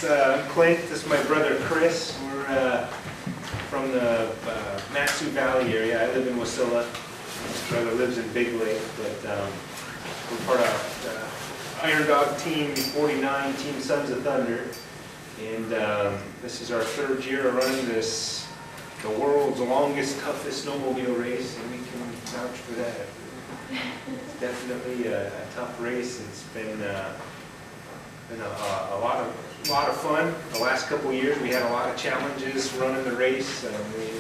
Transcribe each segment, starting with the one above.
I'm Clint. This is my brother Chris. We're from the Matsu Valley area. I live in Wasilla. My brother lives in Big Lake, but we're part of Iron Dog Team 49, Team Sons of Thunder. And this is our third year of running this, the world's longest, toughest snowmobile race, and we can vouch for that. It's definitely a tough race. It's been a lot of fun. The last couple of years we had a lot of challenges running the race. We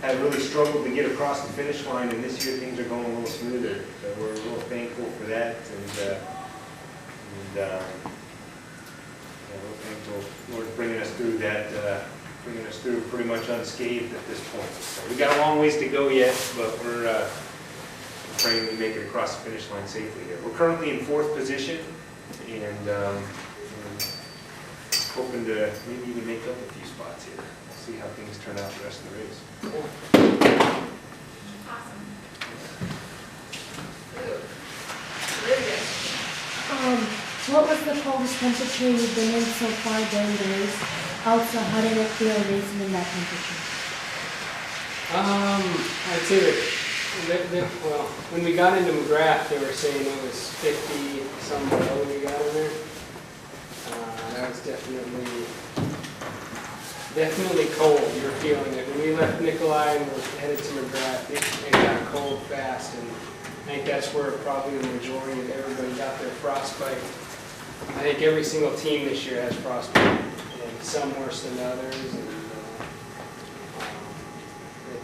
had really struggled to get across the finish line, and this year things are going a little smoother. So we're real thankful for that, and we're thankful Lord's bringing us through that, bringing us through pretty much unscathed at this point. So we got a long ways to go yet, but we're praying we make it across the finish line safely here. We're currently in 4th position, and hoping to maybe even make up a few spots here. We'll see how things turn out the rest of the race. Awesome. Really good. What was the coldest temperature you've been in so far during the race? Also, how did it feel racing in that temperature? I'd say that, well, when we got into McGrath, they were saying it was 50 some below when we got in there. That was definitely cold. You were feeling it. When we left Nikolai and were headed to McGrath, it got cold fast, and I think that's where probably the majority of everybody got their frostbite. I think every single team this year has frostbite, and some worse than others. And,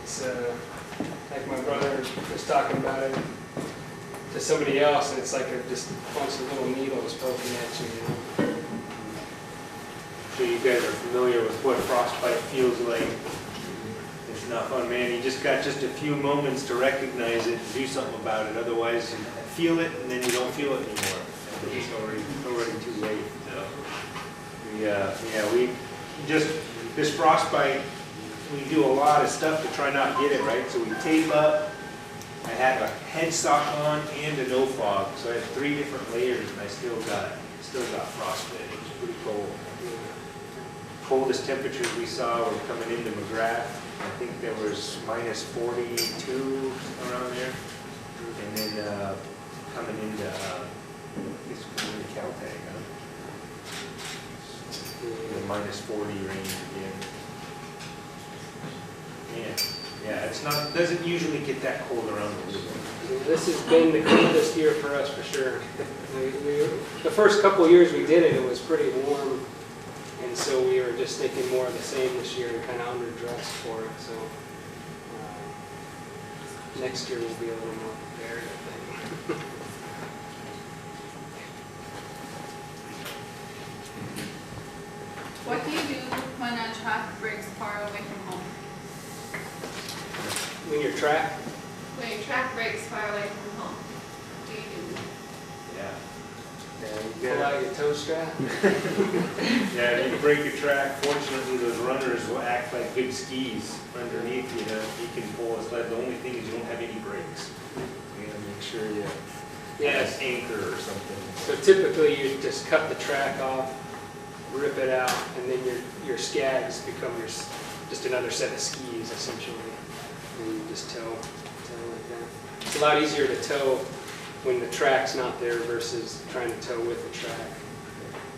it's like my brother was talking about it to somebody else, and it's like just a bunch of little needles poking at you. You know? So you guys are familiar with what frostbite feels like. It's not fun, man. You just got just a few moments to recognize it and do something about it. Otherwise, you feel it and then you don't feel it anymore. And it's already too late. So we just, this frostbite, we do a lot of stuff to try not to get it, right? So we tape up. I had a head sock on and a no fog, so I had 3 different layers, and I still got frostbite. It was pretty cold. Coldest temperatures we saw were coming into McGrath. I think there was minus 42 around there, and then coming into this Caltech, the minus 40 range again. Yeah, it's not, doesn't usually get that cold around the world. This has been the coldest year for us for sure. The first couple of years we did it, it was pretty warm, and so we were just thinking more of the same this year and kind of underdressed for it. So next year we'll be a little more prepared, I think. What do you do when a track breaks far away from home? When your track? When your track breaks far away from home, what do you do? Pull out your toe strap? Yeah, you break your track. Fortunately, those runners will act like good skis underneath you. You can pull a sled. The only thing is you don't have any brakes. You gotta make sure you have an anchor or something. So typically you just cut the track off, rip it out, and then your skags become just another set of skis essentially. And you just tow like that. It's a lot easier to tow when the track's not there versus trying to tow with the track.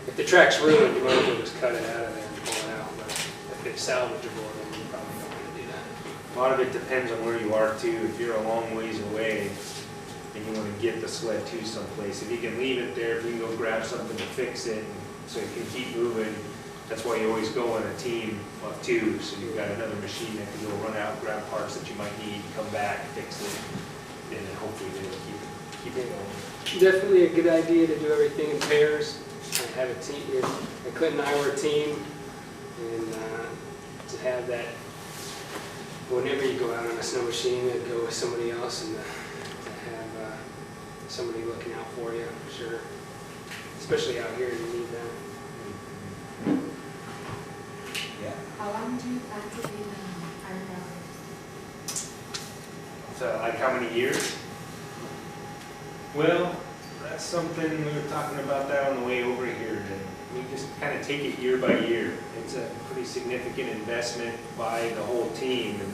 If the track's ruined, you might as well just cut it out of there and pull it out. But if it's salvageable, then you probably don't want to do that. A lot of it depends on where you are too. If you're a long ways away and you want to get the sled to someplace, if you can leave it there, if you can go grab something to fix it so you can keep moving, that's why you always go on a team of 2. So you've got another machine that can go run out, grab parts that you might need, come back, fix it, and then hopefully they'll keep it going. Definitely a good idea to do everything in pairs. I have a team. Clint and I were a team, and to have that. Whenever you go out on a snow machine, to go with somebody else and to have somebody looking out for you, for sure. Especially out here, you need that. Yeah. How long do you plan to be in Iron Dog? So, like how many years? Well, that's something we were talking about that on the way over here. We just kind of take it year by year. It's a pretty significant investment by the whole team. And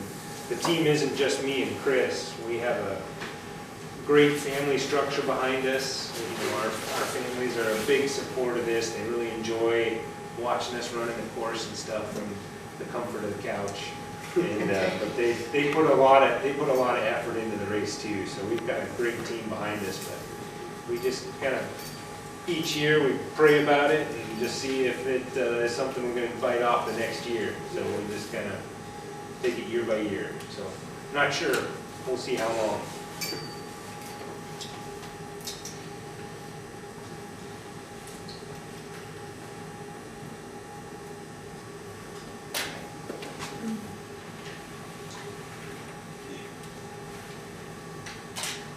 the team isn't just me and Chris. We have a great family structure behind us. You know, our families are a big support of this. They really enjoy watching us running the course and stuff from the comfort of the couch. And but they put a lot of effort into the race too. So we've got a great team behind us. But we just kind of each year we pray about it and just see if it is something we're going to bite off the next year. So we just kind of take it year by year. So not sure. We'll see how long.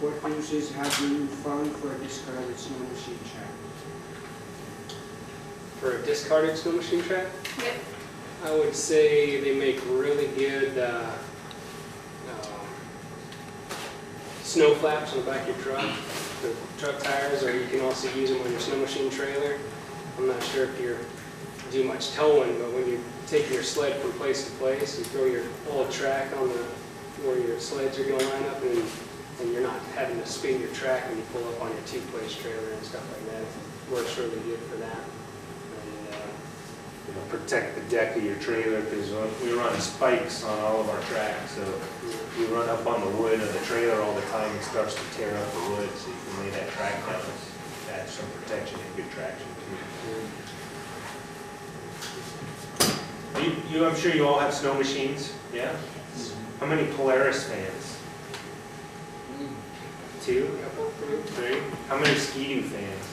What uses have you found for a discarded snow machine track? For a discarded snow machine track, Yep. I would say they make really good snow flaps on the back of your truck, the truck tires, or you can also use them on your snow machine trailer. I'm not sure if you do much towing, but when you take your sled from place to place, you throw your old track on where your sleds are going to line up, and you're not having to spin your track when you pull up on your two-place trailer and stuff like that. It works really good for that. And, You know, protect the deck of your trailer because we run spikes on all of our tracks. So we run up on the wood of the trailer all the time. It starts to tear up the wood, so you can lay that track down. Add some protection and good traction too. I'm sure you all have snow machines, yeah? How many Polaris fans? 2? couple, 3, 3? How many Ski-Doo fans?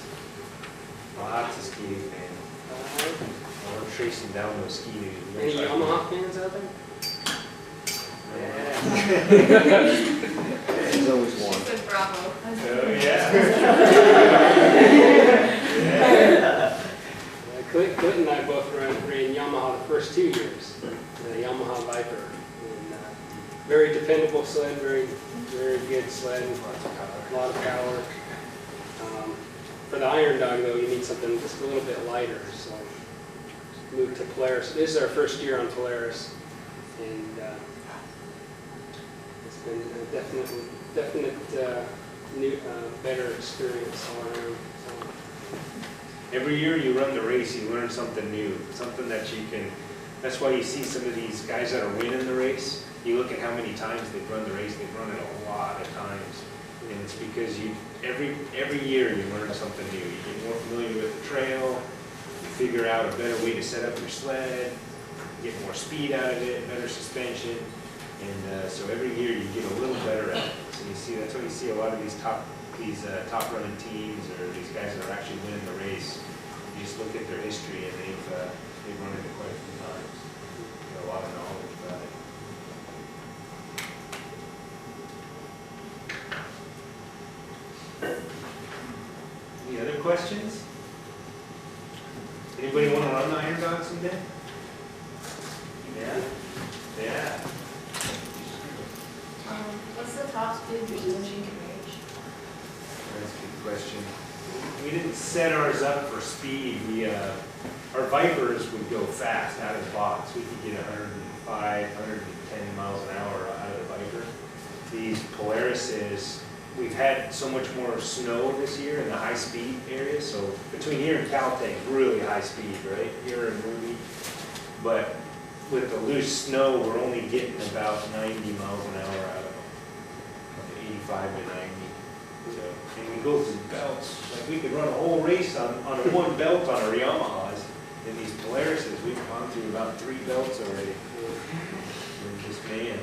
Lots of Ski-Doo fans. We're tracing down those Ski-Doos. Any Yamaha fans out there? Yeah. There's always She one. said bravo. Oh, yeah. Yeah. Clint and I both ran Yamaha the first 2 years, the Yamaha Viper. And, very dependable sled, very good sled, a lot of power. For the Iron Dog though, you need something just a little bit lighter, so moved to Polaris. This is our first year on Polaris, and it's been a definite new, better experience all around. So. Every year you run the race, you learn something new, something that you can, that's why you see some of these guys that are winning the race, you look at how many times they've run the race, they've run it a lot of times. And it's because every year you learn something new. You get more familiar with the trail, you figure out a better way to set up your sled, get more speed out of it, better suspension. And so every year you get a little better at it. So you see, that's why you see a lot of these top running teams or these guys that are actually winning the race. You just look at their history and they've run it quite a few times. They got a lot of knowledge about it. Any other questions? Anybody want to run the Iron Dog someday? Yeah? Yeah. What's the top speed your machine can reach? That's a good question. We didn't set ours up for speed. Our Vipers would go fast out of the box. We could get 105, 110 miles an hour out of the Viper. These Polarises, we've had so much more snow this year in the high speed area. So between here and Caltech, really high speed, right? Here in Ruby. But with the loose snow, we're only getting about 90 miles an hour out of them. 85 to 90. So, and we go through belts. Like we could run a whole race on one belt on our Yamahas. And these Polarises, we've gone through about 3 belts already. We're just, man,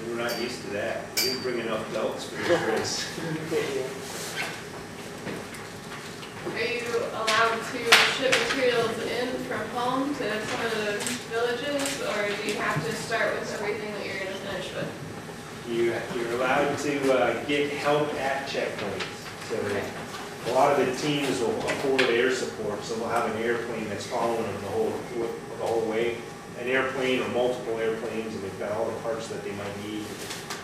we were not used to that. We didn't bring enough belts for this race. Are you allowed to ship materials in from home to some of the villages, or do you have to start with everything that you're going to finish with? You're allowed to get help at checkpoints. So a lot of the teams will afford air support, so they'll have an airplane that's following them the whole way. An airplane or multiple airplanes, and they've got all the parts that they might need.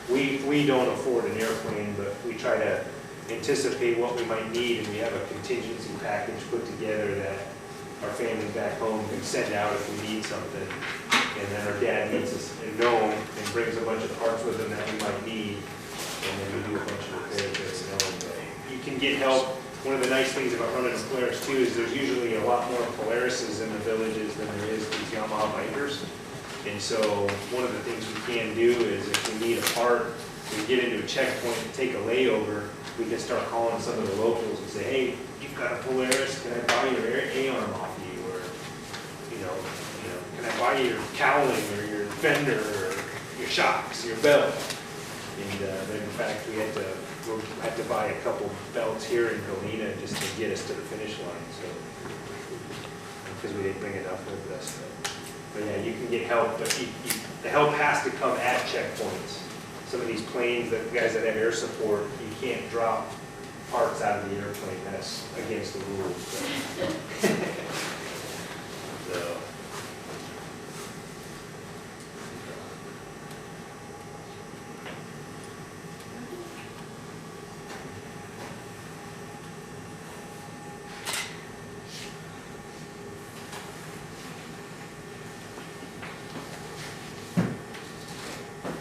We don't afford an airplane, but we try to anticipate what we might need, and we have a contingency package put together that our family back home can send out if we need something. And then our dad meets us in Nome and brings a bunch of parts with him that we might need. And then we do a bunch of repairs there at Nome. But you can get help. One of the nice things about running a Polaris too is there's usually a lot more Polarises in the villages than there is these Yamaha Vipers. And so one of the things we can do is if we need a part, we get into a checkpoint and take a layover, we can start calling some of the locals and say, hey, you've got a Polaris, can I buy your A-arm off you? Or, can I buy your cowling or your fender or your shocks, your belt? And then in fact, we'll have to buy a couple belts here in Galena just to get us to the finish line. So, because we didn't bring enough with us. But yeah, you can get help, but the help has to come at checkpoints. Some of these planes, the guys that have air support, you can't drop parts out of the airplane. That's against the rules. So.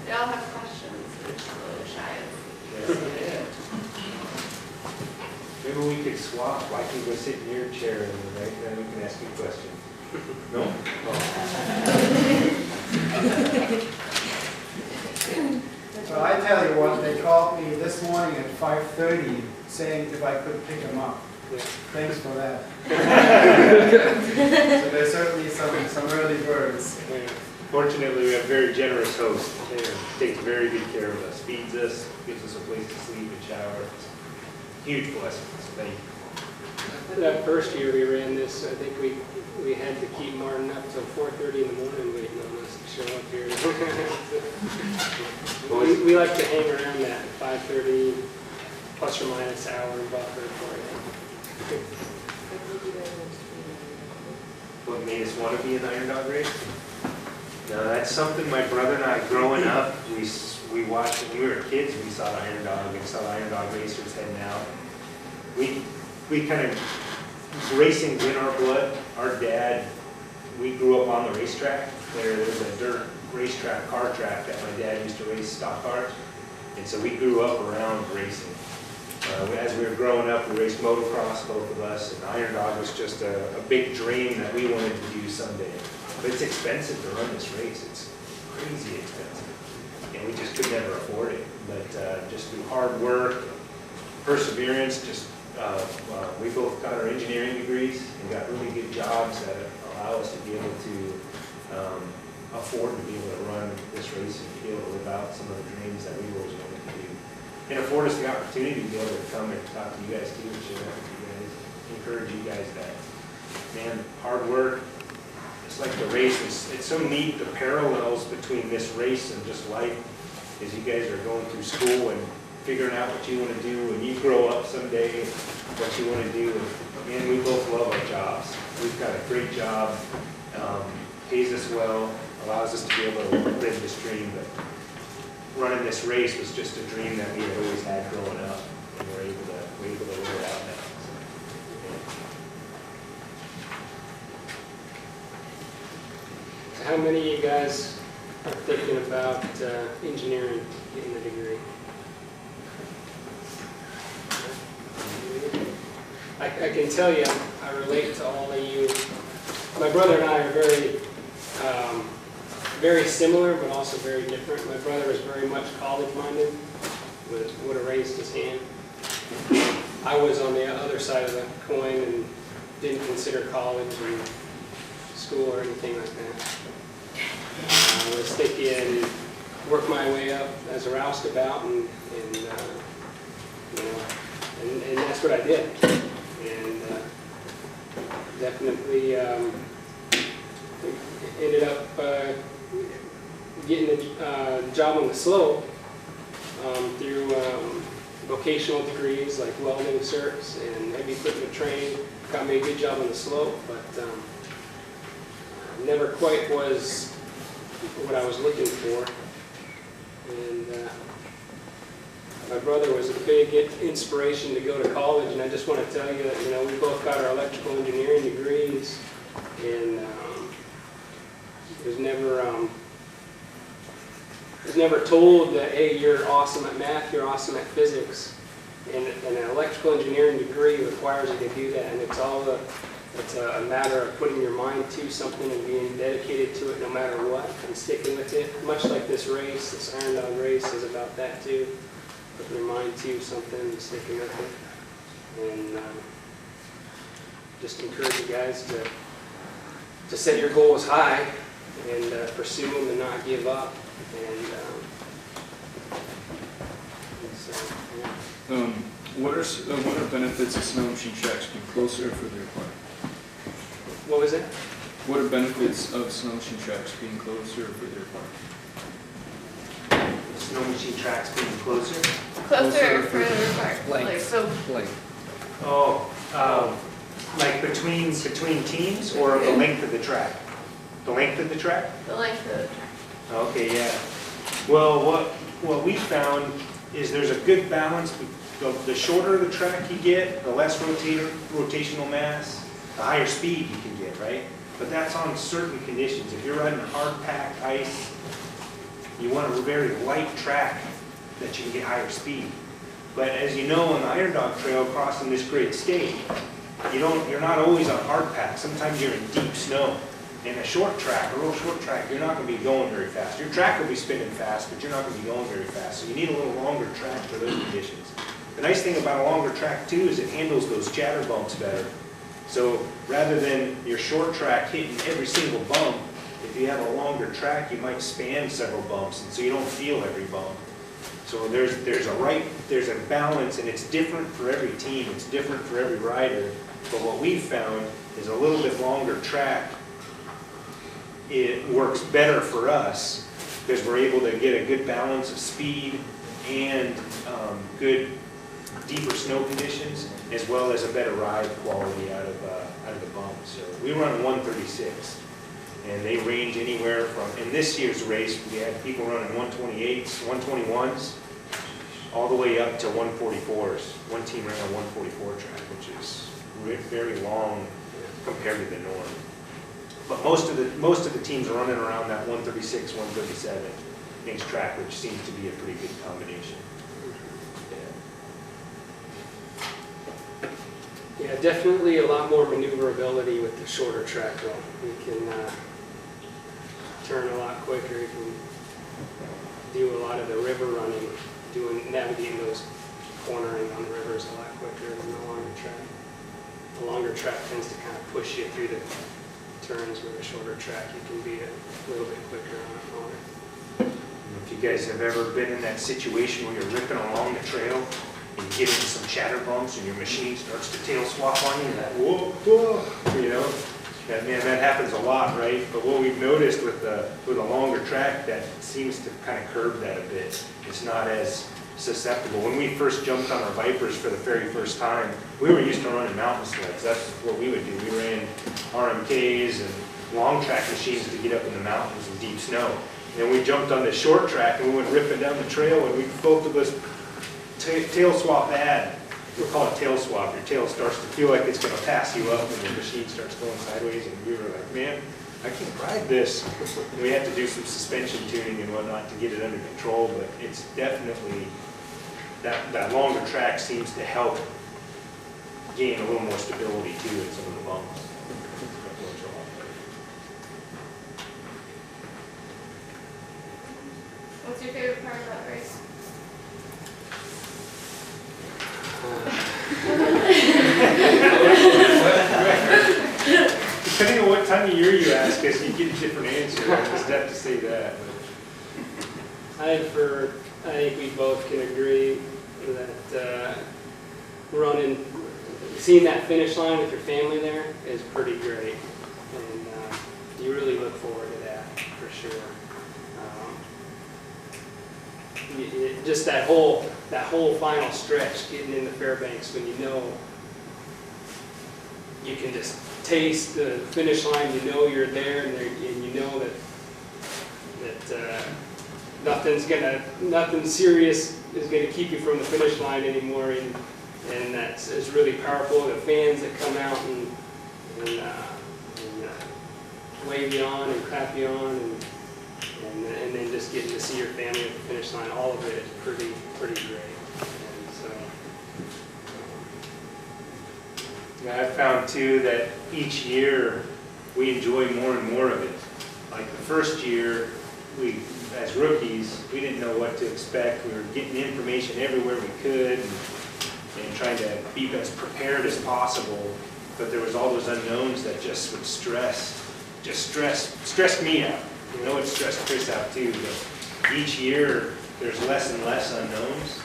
They all have questions, they're just a little shy. Maybe we could swap. I can go sit in your chair and then we can ask you questions. No? Well, I tell you what, they called me this morning at 5:30 saying if I could pick them up. Thanks for that. So there's certainly some early birds. Fortunately, we have a very generous host. He takes very good care of us, feeds us, gives us a place to sleep and shower. It's a huge blessing, so thank you. That first year we ran this, I think we had to keep Martin up till 4:30 in the morning waiting on us to show up here. we like to hang around that 5:30 plus or minus hour buffer for it. What made us want to be in the Iron Dog race? No, that's something my brother and I, growing up, we watched, when we were kids, we saw the Iron Dog and saw the Iron Dog racers heading out. We kind of, racing's in our blood. Our dad, we grew up on the racetrack. There's a dirt racetrack, car track that my dad used to race stock cars. And so we grew up around racing. As we were growing up, we raced motocross, both of us, and Iron Dog was just a big dream that we wanted to do someday. But it's expensive to run this race. It's crazy expensive. And we just could never afford it. But just through hard work, perseverance, we both got our engineering degrees and got really good jobs that allow us to be able to afford to be able to run this race and be able to live out some of the dreams that we always wanted to do. And afford us the opportunity to be able to come and talk to you guys too and share that with you guys, encourage you guys that, man, hard work. It's like the race, it's so neat, the parallels between this race and just life, as you guys are going through school and figuring out what you want to do when you grow up someday, what you want to do. And man, we both love our jobs. We've got a great job, pays us well, allows us to be able to live this dream. But running this race was just a dream that we had always had growing up, and we're able to live it out now. How many of you guys are thinking about engineering, getting a degree? I can tell you, I relate to all of you. My brother and I are very similar, but also very different. My brother was very much college-minded, would have raised his hand. I was on the other side of the coin and didn't consider college and school or anything like that. I was thinking, work my way up as a roustabout, and that's what I did. And definitely ended up getting a job on the slope through vocational degrees like welding certs and heavy equipment training. Got me a good job on the slope, but never quite was what I was looking for. And My brother was a big inspiration to go to college, and I just want to tell you that, we both got our electrical engineering degrees, and was never told that, hey, you're awesome at math, you're awesome at physics, and an electrical engineering degree requires you to do that, and it's a matter of putting your mind to something and being dedicated to it no matter what, and sticking with it. Much like this race, this Iron Dog race is about that too. Putting your mind to something and sticking with it. And just encourage you guys to set your goals high and pursue them and not give up. And so, yeah. What are benefits of snow machine tracks being closer or further apart? What was it? What are benefits of snow machine tracks being closer or further apart? Snow machine tracks being closer. Closer or further apart? Like, so, Oh, like between teams or the length of the track? The length of the track? the length of the track. Okay, yeah. Well, what we found is there's a good balance. The shorter the track you get, the less rotational mass, the higher speed you can get, right? But that's on certain conditions. If you're riding hard-packed ice, you want a very light track that you can get higher speed. But as you know, on the Iron Dog Trail, crossing this great state, you're not always on hard pack. Sometimes you're in deep snow. In a short track, a real short track, you're not going to be going very fast. Your track will be spinning fast, but you're not going to be going very fast. So you need a little longer track for those conditions. The nice thing about a longer track too is it handles those chatter bumps better. So rather than your short track hitting every single bump, if you have a longer track, you might span several bumps, and so you don't feel every bump. So there's a balance, and it's different for every team. It's different for every rider. But what we've found is a little bit longer track. It works better for us because we're able to get a good balance of speed and good deeper snow conditions, as well as a better ride quality out of the bump. So we run 136, and they range anywhere from, in this year's race, we had people running 128s, 121s, all the way up to 144s. One team ran a 144 track, which is very long compared to the norm. But most of the teams are running around that 136, 137 inch track, which seems to be a pretty good combination. Yeah, definitely a lot more maneuverability with the shorter track though. You can turn a lot quicker. You can do a lot of the river running, navigating those cornering on the rivers a lot quicker than the longer track. The longer track tends to kind of push you through the turns, with a shorter track you can be a little bit quicker on it. If you guys have ever been in that situation where you're ripping along the trail and you get into some chatter bumps and your machine starts to tail swap on you, and that whoa, whoa, you know, that happens a lot, right? But what we've noticed with a longer track, that seems to kind of curb that a bit. It's not as susceptible. When we first jumped on our Vipers for the very first time, we were used to running mountain sleds. That's what we would do. We ran RMKs and long track machines to get up in the mountains in deep snow. And then we jumped on the short track and we went ripping down the trail, and we both of us tail swap bad. We call it tail swap. Your tail starts to feel like it's going to pass you up and your machine starts going sideways, and we were like, man, I can't ride this. And we had to do some suspension tuning and whatnot to get it under control, but it's definitely, that longer track seems to help gain a little more stability too in some of the bumps. What's your favorite part of that race? Depending on what time of year you ask us, you get a different answer. I just have to say that. I think we both can agree that seeing that finish line with your family there is pretty great, and you really look forward to that for sure. Just that whole final stretch, getting into Fairbanks, when you know you can just taste the finish line, you know you're there, and you know that nothing serious is going to keep you from the finish line anymore, and that's is really powerful. The fans that come out and wave you on and clap you on, and then just getting to see your family at the finish line, all of it is pretty great. And so, Yeah, I've found too that each year we enjoy more and more of it. Like the first year, as rookies, we didn't know what to expect. We were getting information everywhere we could and trying to be as prepared as possible. But there was all those unknowns that just would stressed me out. You know, it stressed Chris out too. But each year, there's less and less unknowns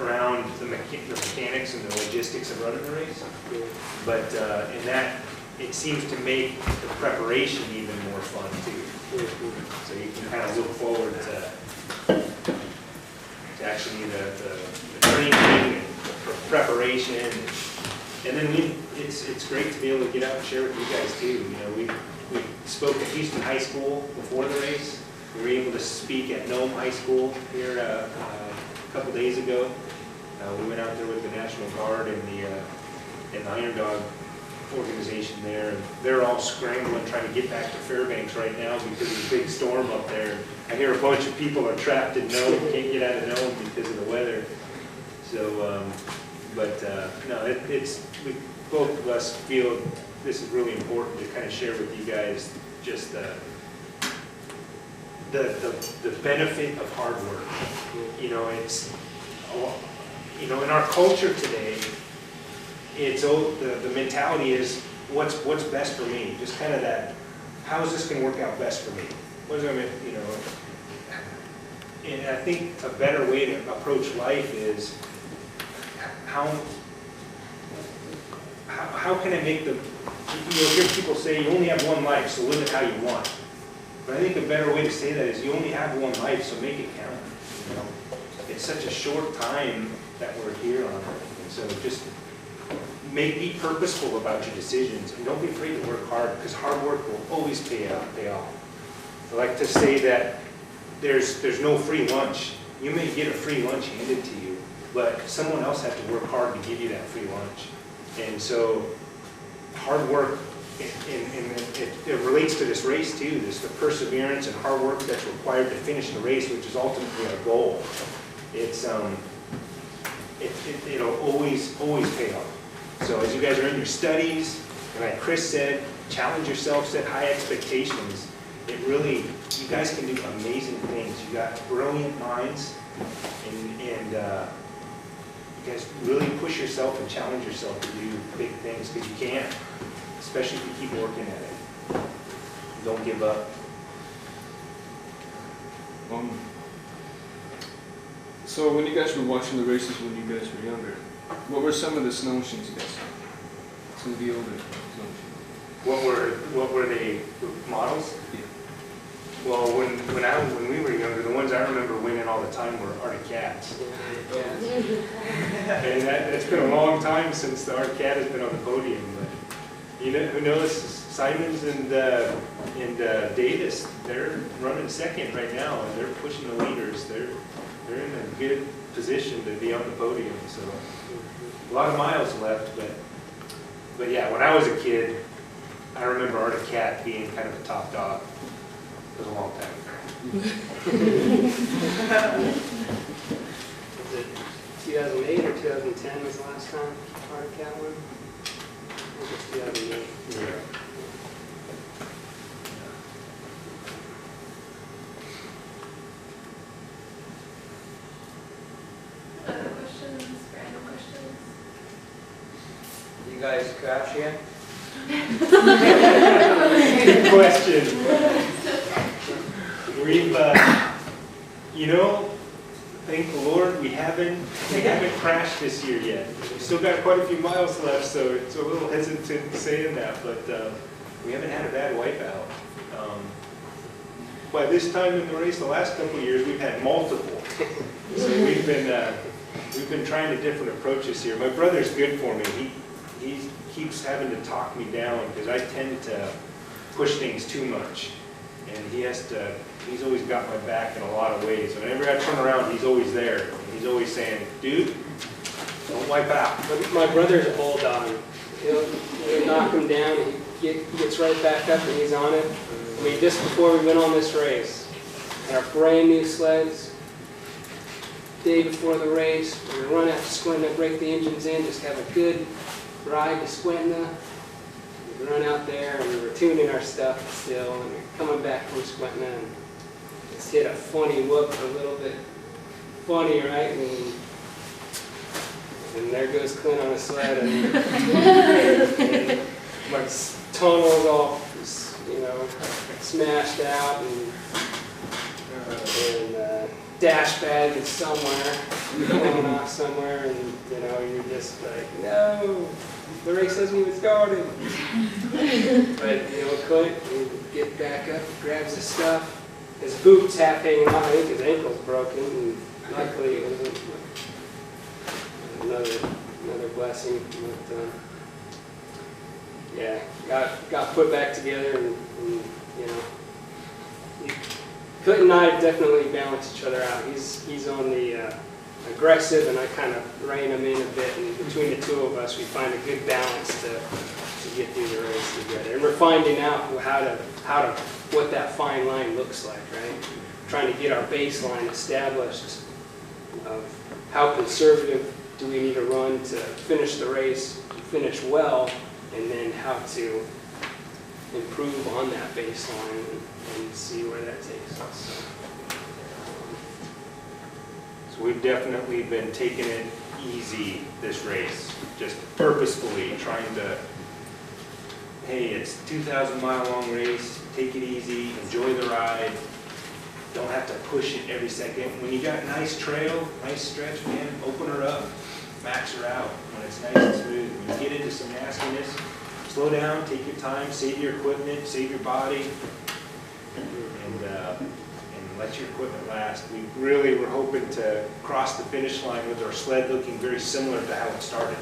around the mechanics and the logistics of running the race. But in that, it seems to make the preparation even more fun too. So you can kind of look forward to actually the training and the preparation. And then it's great to be able to get out and share with you guys too. You know, we spoke at Houston High School before the race. We were able to speak at Nome High School here a couple days ago. We went out there with the National Guard and the Iron Dog organization there, and they're all scrambling trying to get back to Fairbanks right now because of the big storm up there. I hear a bunch of people are trapped in Nome, can't get out of Nome because of the weather. So, no, we, both of us feel this is really important to kind of share with you guys just the benefit of hard work. You know, in our culture today, the mentality is what's best for me. Just kind of that, how is this going to work out best for me? What is it going to, you know? And I think a better way to approach life is how can I make you'll hear people say you only have one life, so live it how you want. But I think a better way to say that is you only have one life, so make it count. You know, it's such a short time that we're here on earth, and so just be purposeful about your decisions, and don't be afraid to work hard, because hard work will always pay off. I like to say that there's no free lunch. You may get a free lunch handed to you, but someone else had to work hard to give you that free lunch. And so hard work, it relates to this race too, the perseverance and hard work that's required to finish the race, which is ultimately our goal. It'll always pay off. So as you guys are in your studies, and like Chris said, challenge yourself, set high expectations. You guys can do amazing things. You got brilliant minds, and you guys really push yourself and challenge yourself to do big things, because you can, especially if you keep working at it. Don't give up. So when you guys were watching the races when you guys were younger, what were some of the snow machines you guys saw? Some of the older snow machines. What were they models? Yeah. Well, when we were younger, the ones I remember winning all the time were Arctic Cats. And that's been a long time since the Arctic Cat has been on the podium. But you know, who knows? Simons and Davis, they're running second right now, and they're pushing the leaders. They're in a good position to be on the podium. So a lot of miles left, but yeah, when I was a kid, I remember Arctic Cat being kind of a top dog. It was a long time ago. Was it 2008 or 2010 was the last time Arctic Cat won? I think it was 2008. Yeah. Other questions, random questions? You guys crash yet? Good question. We've, thank the Lord, we haven't crashed this year yet. We've still got quite a few miles left, so it's a little hesitant saying that, but we haven't had a bad wipeout. By this time in the race, the last couple of years, we've had multiple. So we've been trying a different approach this year. My brother's good for me. He keeps having to talk me down because I tend to push things too much. And he's always got my back in a lot of ways. Whenever I turn around, he's always there. And he's always saying, dude, don't wipe out. My brother's a bulldog. He'll knock him down, he gets right back up and he's on it. I mean, just before we went on this race, our brand new sleds, day before the race, we run out to Squinta, break the engines in, just have a good ride to Squinta. We run out there and we were tuning our stuff still, and we're coming back from Squinta and just hit a funny whoop, a little bit funny, right? And there goes Clint on a sled, and my tunnel's all, smashed out, and dash bag is somewhere, going off somewhere, and you're just like, no, the race hasn't even started. But Clint, he get back up, grabs his stuff. His boot's half hanging off. I think his ankle's broken, and luckily it wasn't. Another blessing. But, yeah, got put back together, and Clint and I definitely balance each other out. He's on the aggressive, and I kind of rein him in a bit. And between the two of us, we find a good balance to get through the race together. And we're finding out what that fine line looks like, right? Trying to get our baseline established of how conservative do we need to run to finish the race, finish well, and then how to improve on that baseline and see where that takes us. So we've definitely been taking it easy this race, just purposefully trying to, hey, it's a 2,000-mile long race, take it easy, enjoy the ride, don't have to push it every second. When you got a nice trail, nice stretch, man, open her up, max her out when it's nice and smooth. When you get into some nastiness, slow down, take your time, save your equipment, save your body, and let your equipment last. We really were hoping to cross the finish line with our sled looking very similar to how it started.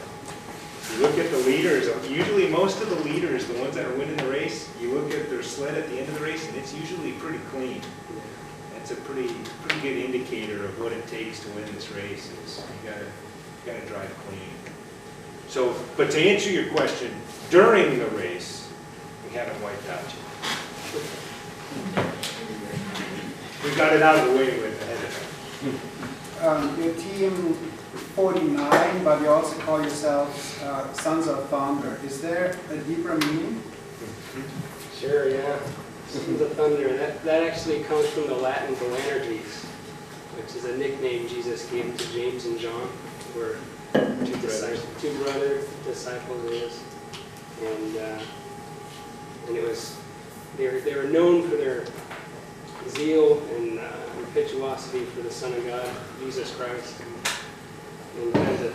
You look at the leaders, usually most of the leaders, the ones that are winning the race, you look at their sled at the end of the race and it's usually pretty clean. It's a pretty good indicator of what it takes to win this race. Is you gotta drive clean. So, but to answer your question, during the race, we haven't wiped out yet. We got it out of the way with ahead of time. Your team 49, but you also call yourselves Sons of Thunder. Is there a deeper meaning? Sure, yeah. Sons of Thunder. That actually comes from the Latin Boanerges, which is a nickname Jesus gave to James and John, who were two brother disciples of his, and it was they were known for their zeal and impetuosity for the Son of God, Jesus Christ, and kind of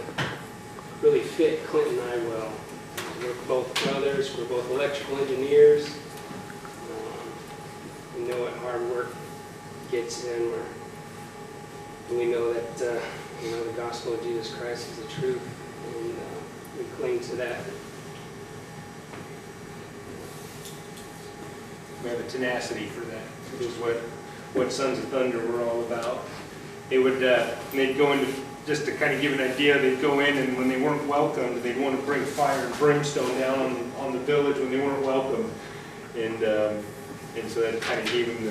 really fit Clint and I well. We're both brothers. We're both electrical engineers. We know what hard work gets in. We know that the gospel of Jesus Christ is the truth, and we cling to that. We have a tenacity for that, which is what Sons of Thunder were all about. They'd go into, just to kind of give an idea, they'd go in, and when they weren't welcomed, they'd want to bring fire and brimstone down on the village when they weren't welcome, and so that kind of gave them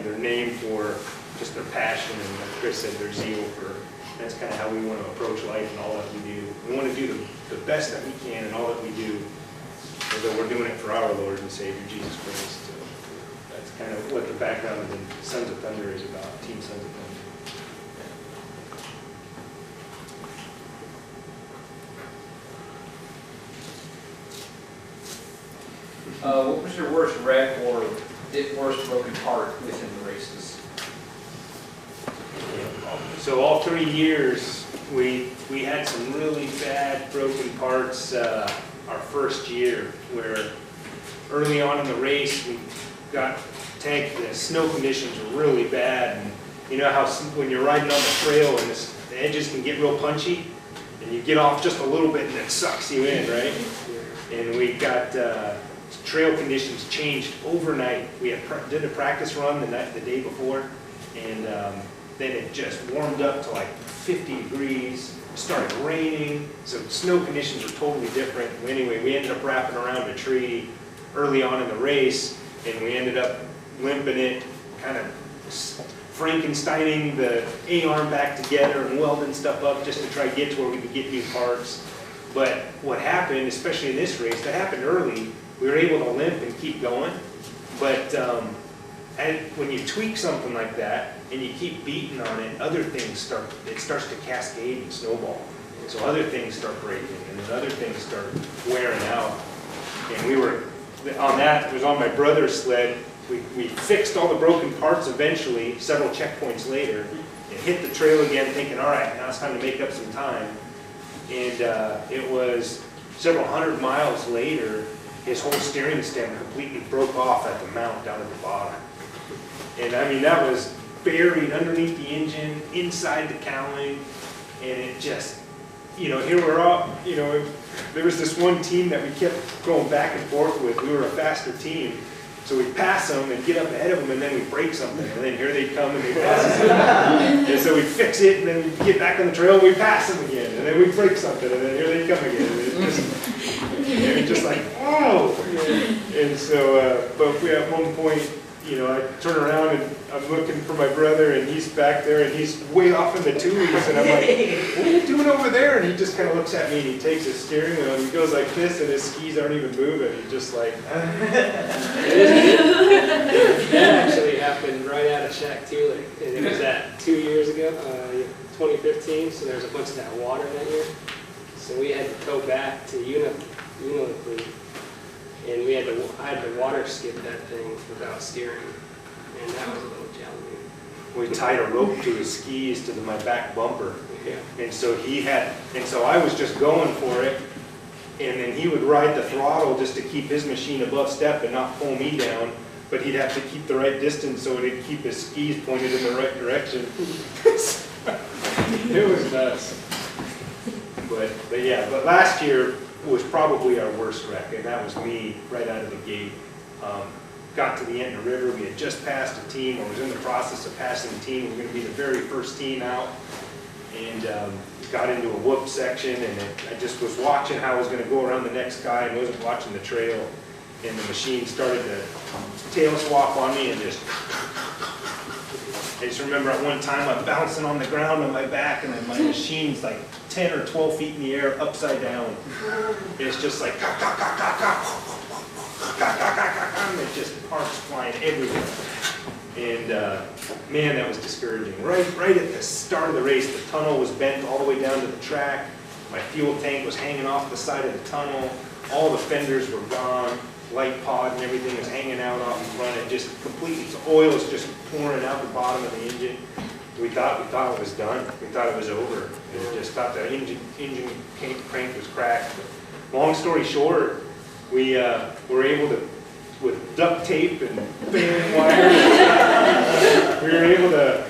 their name for just their passion, and like Chris said, their zeal for. That's kind of how we want to approach life and all that we do. We want to do the best that we can in all that we do, as though we're doing it for our Lord and Savior Jesus Christ. So that's kind of what the background of the Sons of Thunder is about. Team Sons of Thunder. What was your worst wreck or worst broken part within the races? So all 3 years, we had some really bad broken parts our first year, where early on in the race, we got tanked. The snow conditions were really bad, and you know how when you're riding on the trail and the edges can get real punchy, and you get off just a little bit and it sucks you in, right? And we got trail conditions changed overnight. We did a practice run the day before, and then it just warmed up to like 50 degrees, started raining, so snow conditions were totally different. Anyway, we ended up wrapping around a tree early on in the race, and we ended up limping it, kind of Frankensteining the A-arm back together and welding stuff up just to try to get to where we could get new parts. But what happened, especially in this race, that happened early, we were able to limp and keep going. But when you tweak something like that and you keep beating on it, other things starts to cascade and snowball. So other things start breaking, and then other things start wearing out. And we were, on that, it was on my brother's sled. We fixed all the broken parts eventually, several checkpoints later, and hit the trail again thinking, all right, now it's time to make up some time. And it was several hundred miles later, his whole steering stem completely broke off at the mount down at the bottom. And I mean, that was buried underneath the engine, inside the cowling, and it just, you know, here we're all, you know, there was this one team that we kept going back and forth with. We were a faster team. So we'd pass them and get up ahead of them, and then we'd break something, and then here they'd come and they'd pass us again. And so we'd fix it, and then we'd get back on the trail, and we'd pass them again, and then we'd break something, and then here they'd come again. And it was just like, oh! And so, but we at one point, you know, I turn around and I'm looking for my brother, and he's back there, and he's way off in the tulies, and I'm like, what are you doing over there? And he just kind of looks at me, and he takes his steering wheel, and he goes like this, and his skis aren't even moving. He's just like, That actually happened right out of Shack too, like, and it was that 2 years ago, 2015, so there was a bunch of that water that year. So we had to go back to Unalakleet, and I had to water skip that thing without steering, and that was a little challenging. we tied a rope to his skis to my back bumper. Yeah. And so I was just going for it, and then he would ride the throttle just to keep his machine above step and not pull me down, but he'd have to keep the right distance so it'd keep his skis pointed in the right direction. It was nuts. But yeah, but last year was probably our worst wreck, and that was me right out of the gate. Got to the end of the river, we had just passed a team, or was in the process of passing a team. We were going to be the very first team out, and got into a whoop section, and I just was watching how I was going to go around the next guy, and wasn't watching the trail, and the machine started to tail swap on me, and just, I just remember at one time I'm bouncing on the ground on my back, and then my machine's like 10 or 12 feet in the air, upside down. And it's just like, and it just parts flying everywhere. And man, that was discouraging. Right at the start of the race, the tunnel was bent all the way down to the track. My fuel tank was hanging off the side of the tunnel. All the fenders were gone. Light pod and everything was hanging out off the front. It just completely, the oil was just pouring out the bottom of the engine. We thought it was done. We thought it was over. We just thought the engine crank was cracked. But long story short, we were able to, with duct tape and baling wire, we were able to,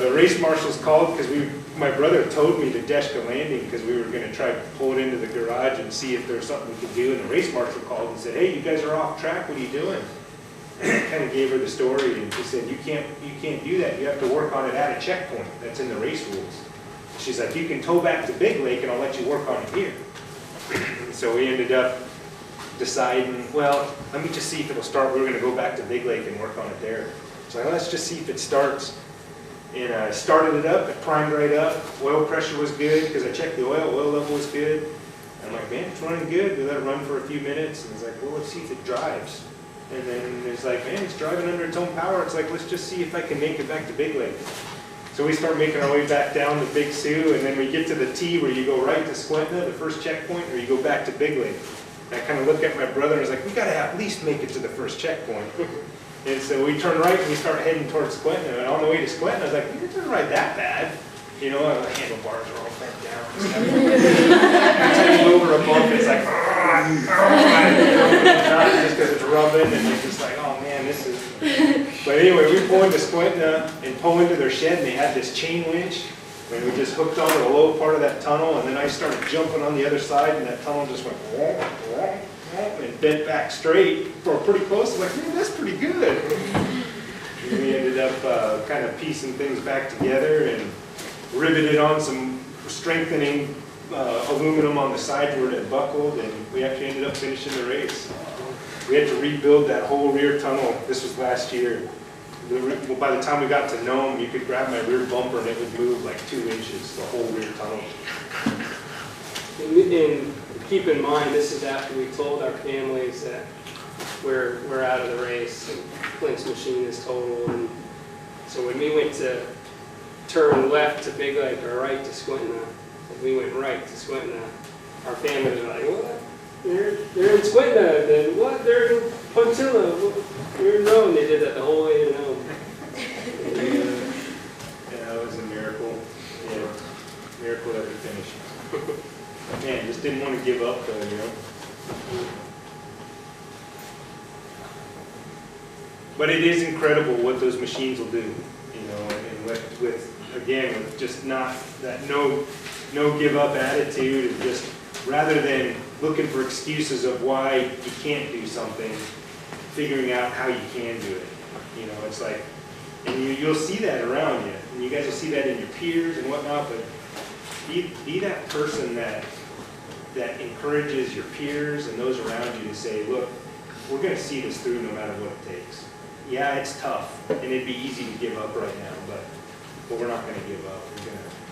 the race marshals called because my brother towed me to Deshka Landing because we were going to try to pull it into the garage and see if there was something we could do. And the race marshal called and said, hey, you guys are off track, what are you doing? Kind of gave her the story, and she said, you can't do that. You have to work on it at a checkpoint. That's in the race rules. She's like, you can tow back to Big Lake and I'll let you work on it here. So we ended up deciding, well, let me just see if it'll start. We were going to go back to Big Lake and work on it there. So let's just see if it starts. And I started it up, it primed right up. Oil pressure was good because I checked the oil level was good. I'm like, man, it's running good. We let it run for a few minutes. And it's like, well, let's see if it drives. And then it's like, man, it's driving under its own power. It's like, let's just see if I can make it back to Big Lake. So we start making our way back down to Big Sioux, and then we get to the T where you go right to Squentna, the first checkpoint, or you go back to Big Lake. And I kind of look at my brother and I was like, we got to at least make it to the first checkpoint. And so we turn right and we start heading towards Squentna. And on the way to Squentna, I was like, we didn't turn right that bad. You know, the handlebars are all bent down and stuff. Every time you go over a bump, it's like, just because it's rubbing, and you're just like, oh man, this is. But anyway, we pull into Squentna and pull into their shed, and they had this chain winch, and we just hooked onto the low part of that tunnel, and then I started jumping on the other side, and that tunnel just went, and bent back straight for pretty close. I'm like, man, that's pretty good. And we ended up kind of piecing things back together and riveted on some strengthening aluminum on the side where it had buckled, and we actually ended up finishing the race. We had to rebuild that whole rear tunnel. This was last year. By the time we got to Nome, you could grab my rear bumper and it would move like 2 inches, the whole rear tunnel. And keep in mind, this is after we told our families that we're out of the race and Clint's machine is total. And so when we went to turn left to Big Lake or right to Squintina, we went right to Squintina, our family was like, what? They're in Squintina, then what? They're in Pontilla, they're in Nome. They did that the whole way to Nome. Yeah, it was a miracle. Yeah, miracle every finish. Man, just didn't want to give up though, you know. But it is incredible what those machines will do, you know, and with just not that no give up attitude, and just rather than looking for excuses of why you can't do something, figuring out how you can do it. You know, it's like, and you'll see that around you, and you guys will see that in your peers and whatnot, but be that person that encourages your peers and those around you to say, look, we're going to see this through no matter what it takes. Yeah, it's tough, and it'd be easy to give up right now, but we're not going to give up.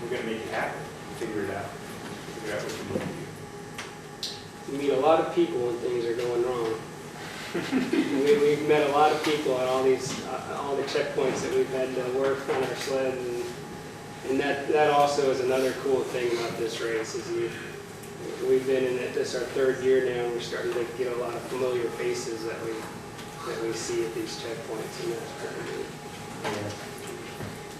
We're going to make it happen. Figure it out. Figure out what you need to do. You meet a lot of people when things are going wrong. We've met a lot of people at all the checkpoints that we've had to work on our sled, and that also is another cool thing about this race. Is we've been in it. This is our 3rd year now, and we're starting to get a lot of familiar faces that we see at these checkpoints, and that's pretty neat.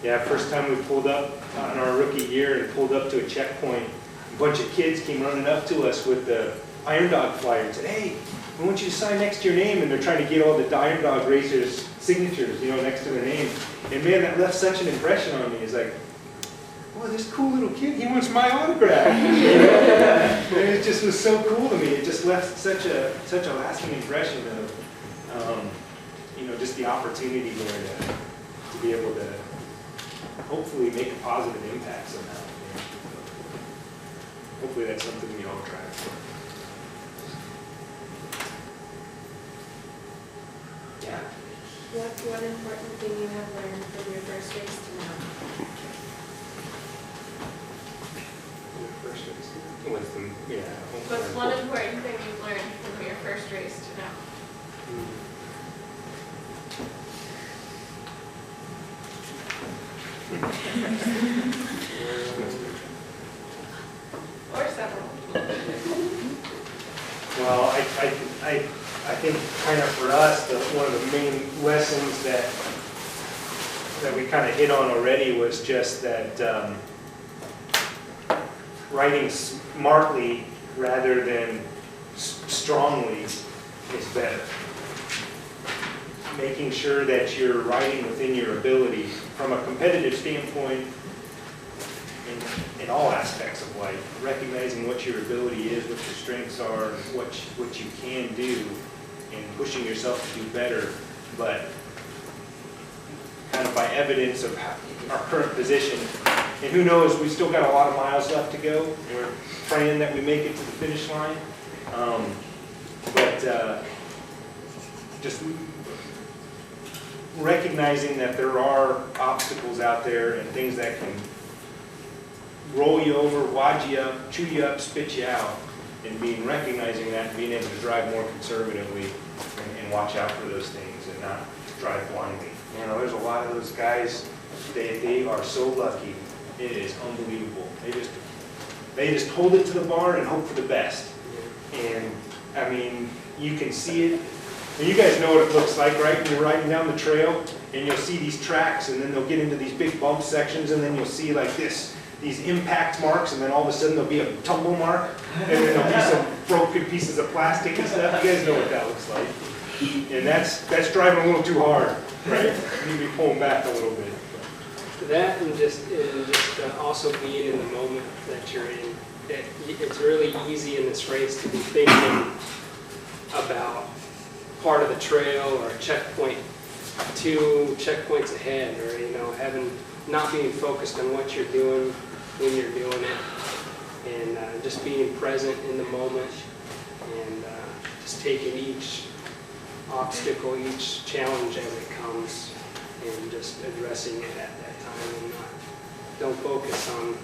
Yeah, first time we pulled up in our rookie year and pulled up to a checkpoint, a bunch of kids came running up to us with the Iron Dog flyer and said, hey, we want you to sign next to your name, and they're trying to get all the Iron Dog racers' signatures, you know, next to their name. And man, that left such an impression on me. It's like, boy, this cool little kid, he wants my autograph. And it just was so cool to me. It just left such a lasting impression of, you know, just the opportunity there to be able to hopefully make a positive impact somehow. You know? Hopefully that's something we all try for. Yeah. What's one important thing you have learned from your first race to now? First race. What's one important thing you've learned from your first race to now? Or several. Well, I think kind of for us, one of the main lessons that we kind of hit on already was just that writing smartly rather than strongly is better. Making sure that you're writing within your ability from a competitive standpoint in all aspects of life, recognizing what your ability is, what your strengths are, and what you can do, and pushing yourself to do better, but kind of by evidence of our current position. And who knows, we've still got a lot of miles left to go, and we're praying that we make it to the finish line. Just recognizing that there are obstacles out there and things that can roll you over, wad you up, chew you up, spit you out, and recognizing that and being able to drive more conservatively and watch out for those things and not drive blindly. You know, there's a lot of those guys, they are so lucky. It is unbelievable. They just hold it to the bar and hope for the best. And I mean, you can see it. And you guys know what it looks like, right? When you're riding down the trail and you'll see these tracks, and then they'll get into these big bump sections, and then you'll see like these impact marks, and then all of a sudden there'll be a tumble mark, and then there'll be some broken pieces of plastic and stuff. You guys know what that looks like. And that's driving a little too hard, right? You need to be pulling back a little bit. That and just also being in the moment that you're in. It's really easy in this race to be thinking about part of the trail or checkpoint 2 checkpoints ahead, or not being focused on what you're doing when you're doing it, and just being present in the moment, and just taking each obstacle, each challenge as it comes, and just addressing it at that time, and don't focus on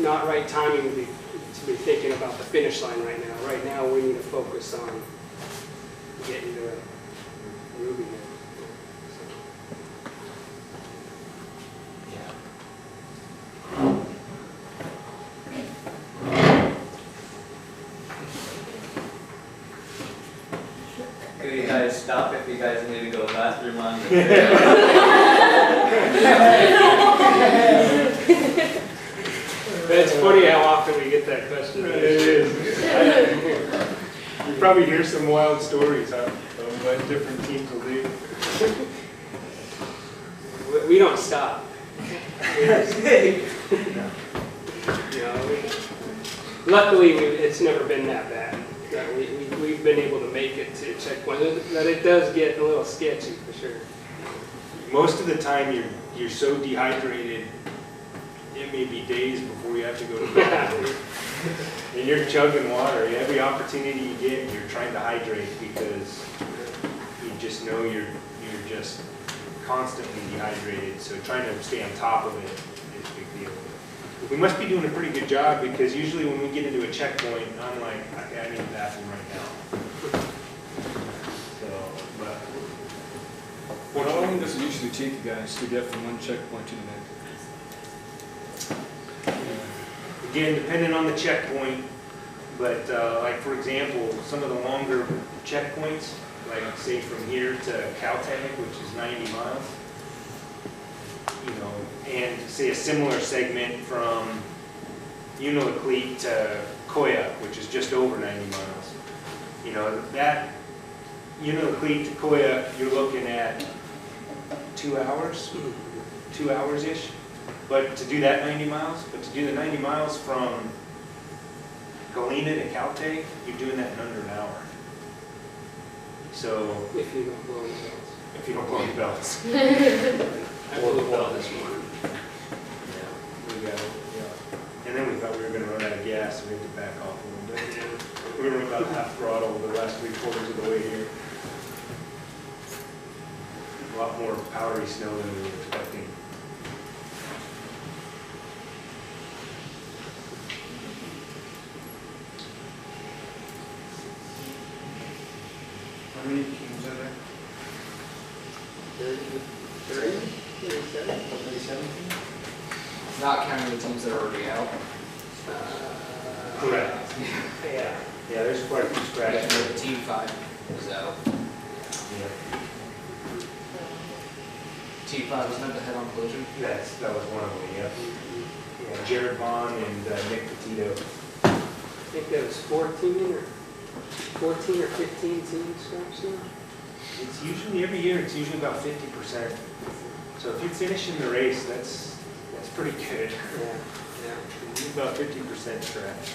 not right timing to be thinking about the finish line right now. Right now, we need to focus on getting to Ruby. Could you guys stop if you guys need to go to the bathroom on the It's funny how often we get that question. It is. You probably hear some wild stories of what different teams will do. We don't stop. Luckily, it's never been that bad. We've been able to make it to checkpoint. But it does get a little sketchy for sure. Most of the time, you're so dehydrated, it may be days before you have to go to bed. And you're chugging water. Every opportunity you get, you're trying to hydrate because you just know you're just constantly dehydrated. So trying to stay on top of it is a big deal. We must be doing a pretty good job because usually when we get into a checkpoint, I'm like, okay, I need a bathroom right now. How long does it usually take you guys to get from one checkpoint to the next? Again, depending on the checkpoint, but like for example, some of the longer checkpoints, like say from here to Caltech, which is 90 miles, and say a similar segment from Unalakleet to Koya, which is just over 90 miles. That Unalakleet to Koya, you're looking at 2 hours, 2 hours-ish. But to do that 90 miles, but to do the 90 miles from Galena to Caltech, you're doing that in under an hour. So If you don't blow the bells. if you don't blow your belts. I blew the bell this morning. And then we thought we were going to run out of gas, so we had to back off a little bit. We were about half throttle the last 3/4 of the way here. A lot more powdery snow than we were expecting. How many teams are there? 37? Not counting the teams that are already out. Correct. Yeah, there's quite a few scratches. Yeah, Team 5 is out. Yeah. Team 5 was meant to head on collision. That was one of them, yeah. Yeah, Jared Vaughn and Nick Petito. I think that was 14 or 15 teams scratched now. It's usually, every year, it's usually about 50%. So if you finish in the race, that's pretty good. Yeah. About 50% scratch.